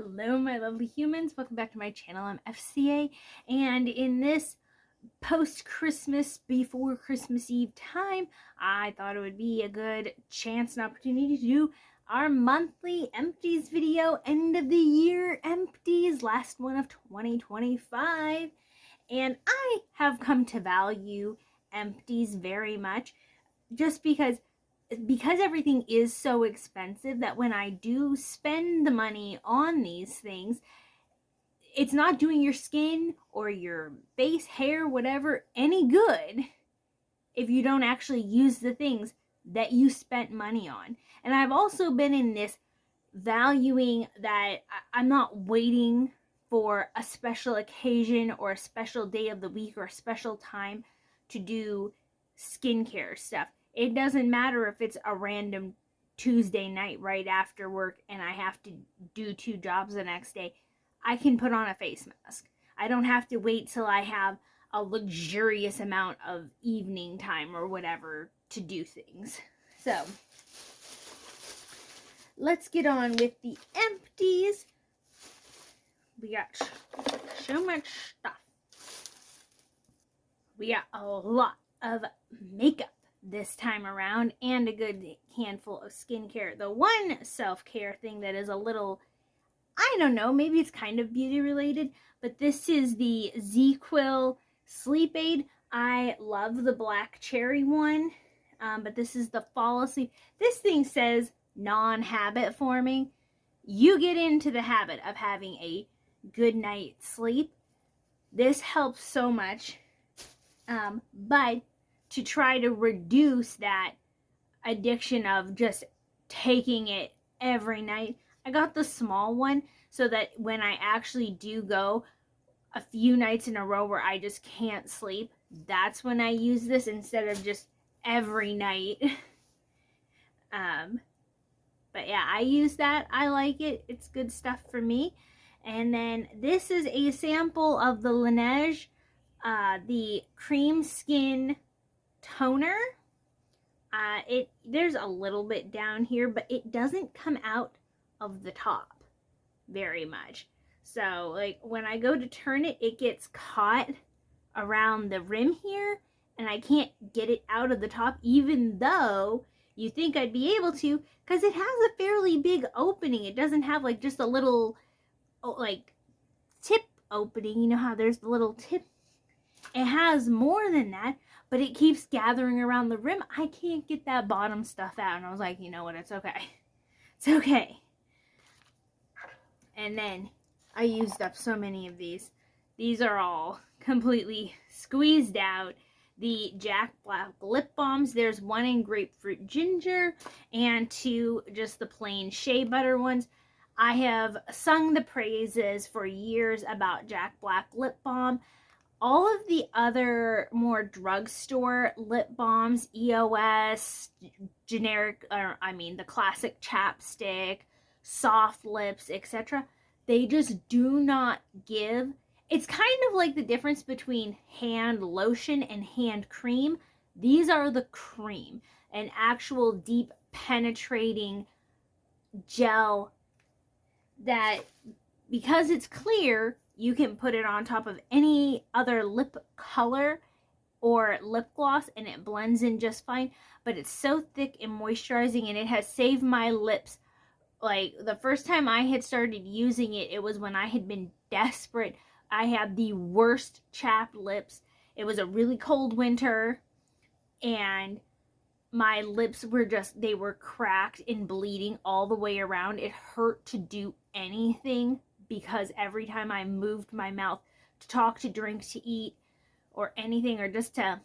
Hello, my lovely humans. Welcome back to my channel. I'm FCA, and in this post-Christmas, before Christmas Eve time, I thought it would be a good chance and opportunity to do our monthly Empties video, end of the year Empties, last one of 2025. And I have come to value Empties very much, just because everything is so expensive that when I do spend the money on these things, it's not doing your skin or your face, hair, whatever, any good if you don't actually use the things that you spent money on. And I've also been in this valuing that I'm not waiting for a special occasion or a special day of the week or a special time to do skincare stuff. It doesn't matter if it's a random Tuesday night right after work and I have to do 2 jobs the next day. I can put on a face mask. I don't have to wait till I have a luxurious amount of evening time or whatever to do things. So, let's get on with the Empties. We got so much stuff. We got a lot of makeup this time around and a good handful of skincare. The one self-care thing that is a little, I don't know, maybe it's kind of beauty related, but this is the ZzzQuil Sleep Aid. I love the black cherry one, but this is the fall asleep. This thing says non-habit forming. You get into the habit of having a good night's sleep. This helps so much, but to try to reduce that addiction of just taking it every night, I got the small one so that when I actually do go a few nights in a row where I just can't sleep, that's when I use this instead of just every night. But yeah, I use that. I like it. It's good stuff for me. And then this is a sample of the Laneige, the Cream Skin Toner. There's a little bit down here, but it doesn't come out of the top very much. So, like, when I go to turn it, it gets caught around the rim here, and I can't get it out of the top, even though you think I'd be able to, because it has a fairly big opening. It doesn't have, like, just a little, like, tip opening. You know how there's the little tip? It has more than that, but it keeps gathering around the rim. I can't get that bottom stuff out. And I was like, you know what? It's okay. It's okay. And then I used up so many of these. These are all completely squeezed out. The Jack Black lip balms. There's one in grapefruit ginger and 2 just the plain shea butter ones. I have sung the praises for years about Jack Black lip balm. All of the other more drugstore lip balms, EOS, generic, the classic chapstick, soft lips, etc., they just do not give. It's kind of like the difference between hand lotion and hand cream. These are the cream, an actual deep penetrating gel that, because it's clear, you can put it on top of any other lip color or lip gloss and it blends in just fine. But it's so thick and moisturizing, and it has saved my lips. Like, the first time I had started using it, it was when I had been desperate. I had the worst chapped lips. It was a really cold winter, and my lips were just, they were cracked and bleeding all the way around. It hurt to do anything, because every time I moved my mouth to talk, to drink, to eat, or anything, or just to,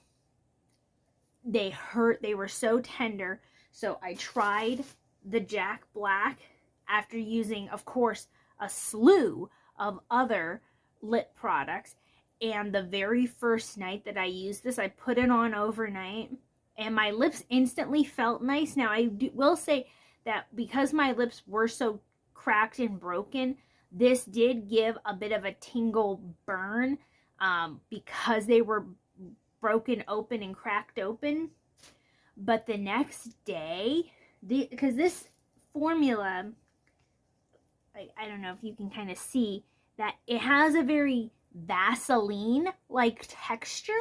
they hurt. They were so tender. So I tried the Jack Black after using, of course, a slew of other lip products. And the very first night that I used this, I put it on overnight, and my lips instantly felt nice. Now, I will say that because my lips were so cracked and broken, this did give a bit of a tingle burn, because they were broken open and cracked open. But the next day, because this formula, like, I don't know if you can kind of see that it has a very Vaseline-like texture.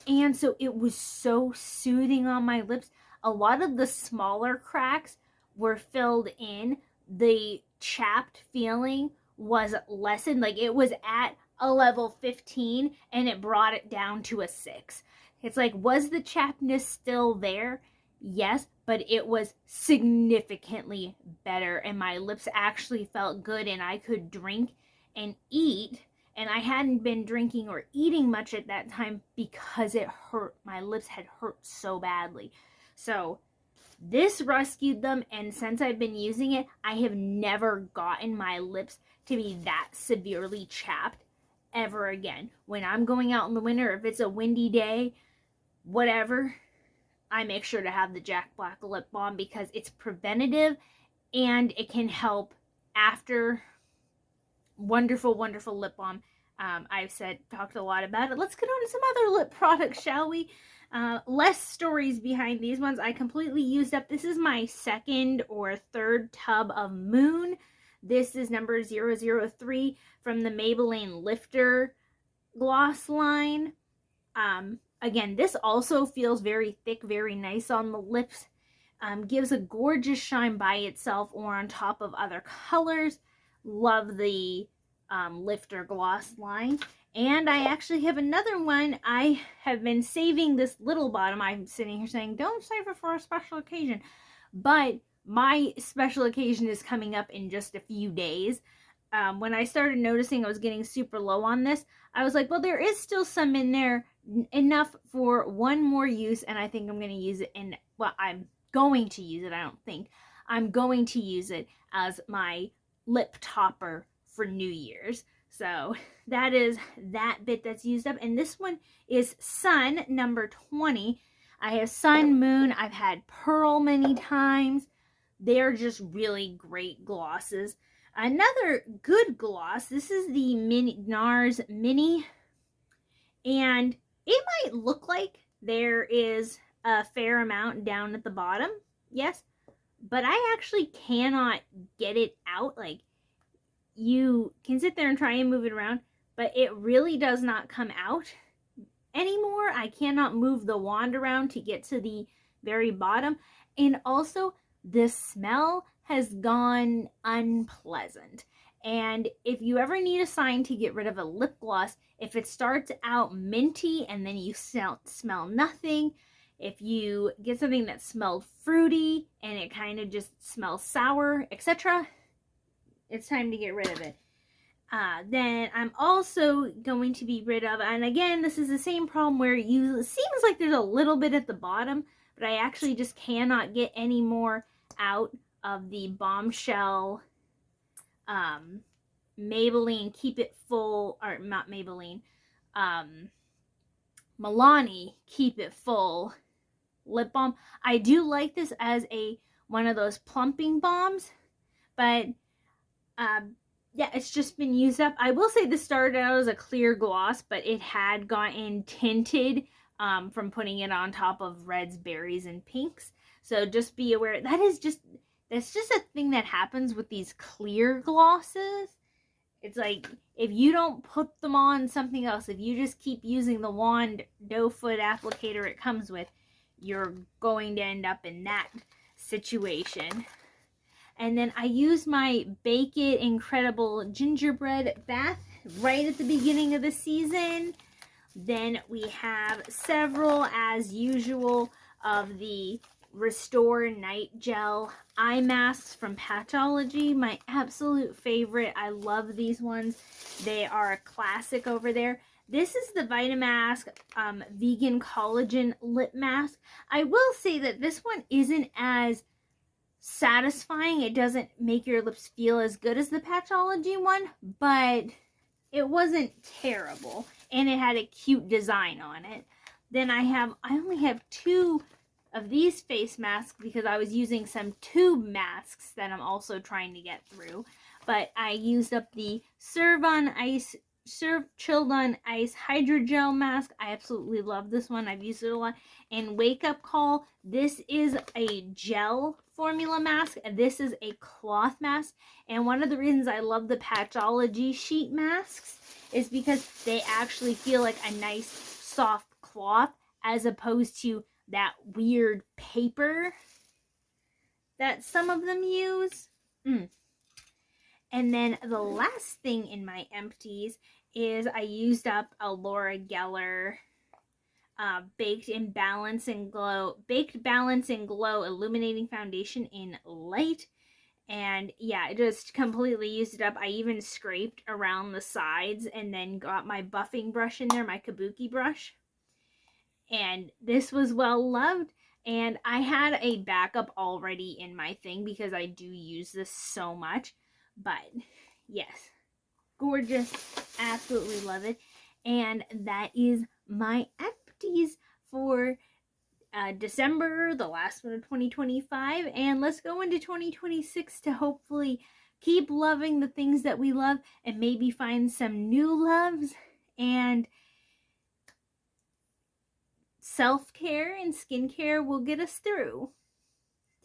And so it was so soothing on my lips. A lot of the smaller cracks were filled in. The chapped feeling was lessened. Like, it was at a level 15 and it brought it down to a 6. It's like, was the chappedness still there? Yes, but it was significantly better, and my lips actually felt good, and I could drink and eat. And I hadn't been drinking or eating much at that time because it hurt. My lips had hurt so badly. So this rescued them, and since I've been using it, I have never gotten my lips to be that severely chapped ever again. When I'm going out in the winter, if it's a windy day, whatever, I make sure to have the Jack Black lip balm because it's preventative and it can help after. Wonderful, wonderful lip balm. I've talked a lot about it. Let's get on to some other lip products, shall we? Less stories behind these ones. I completely used up. This is my second or third tub of Moon. This is number 003 from the Maybelline Lifter gloss line. Again, this also feels very thick, very nice on the lips. Gives a gorgeous shine by itself or on top of other colors. Love the Lifter gloss line. And I actually have another one. I have been saving this little bottom. I'm sitting here saying, don't save it for a special occasion. But my special occasion is coming up in just a few days. When I started noticing I was getting super low on this, I was like, well, there is still some in there, enough for one more use, and I think I'm going to use it in, well, I'm going to use it, I don't think. I'm going to use it as my lip topper for New Year's. So that is that bit that's used up. And this one is Sun, number 20. I have Sun, Moon. I've had Pearl many times. They're just really great glosses. Another good gloss, this is the NARS Mini. And it might look like there is a fair amount down at the bottom. Yes. But I actually cannot get it out. Like, you can sit there and try and move it around, but it really does not come out anymore. I cannot move the wand around to get to the very bottom. And also, the smell has gone unpleasant. And if you ever need a sign to get rid of a lip gloss, if it starts out minty and then you smell nothing, if you get something that smelled fruity and it kind of just smells sour, etc., it's time to get rid of it. Then I'm also going to be rid of, and again, this is the same problem where it seems like there's a little bit at the bottom, but I actually just cannot get any more out of the Bombshell Maybelline Keep It Full, or not Maybelline, Milani Keep It Full lip balm. I do like this as one of those plumping balms, but yeah, it's just been used up. I will say this started out as a clear gloss, but it had gotten tinted from putting it on top of reds, berries, and pinks. So just be aware. That's just a thing that happens with these clear glosses. It's like, if you don't put them on something else, if you just keep using the wand doe foot applicator it comes with, you're going to end up in that situation. And then I used my Bake It Incredible Gingerbread Bath right at the beginning of the season. Then we have several, as usual, of the Restore Night Gel eye masks from Patchology. My absolute favorite. I love these ones. They are a classic over there. This is the Vitamask Vegan Collagen Lip Mask. I will say that this one isn't as satisfying. It doesn't make your lips feel as good as the Patchology one, but it wasn't terrible, and it had a cute design on it. Then I only have 2 of these face masks because I was using some tube masks that I'm also trying to get through, but I used up the Serve on Ice Surf Chilled on Ice Hydrogel Mask. I absolutely love this one. I've used it a lot. And Wake Up Call. This is a gel formula mask. This is a cloth mask. And one of the reasons I love the Patchology sheet masks is because they actually feel like a nice soft cloth as opposed to that weird paper that some of them use. And then the last thing in my empties is I used up a Laura Geller Baked Balance and Glow Illuminating Foundation in Light. And yeah, I just completely used it up. I even scraped around the sides and then got my buffing brush in there, my kabuki brush. And this was well loved. And I had a backup already in my thing because I do use this so much. But yes, gorgeous, absolutely love it. And that is my empties for December, the last one of 2025. And let's go into 2026 to hopefully keep loving the things that we love and maybe find some new loves. And self-care and skincare will get us through.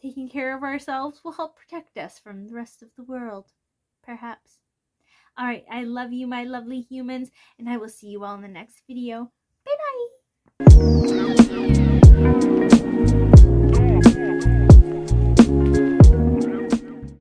Taking care of ourselves will help protect us from the rest of the world, perhaps. All right, I love you, my lovely humans, and I will see you all in the next video. Bye-bye!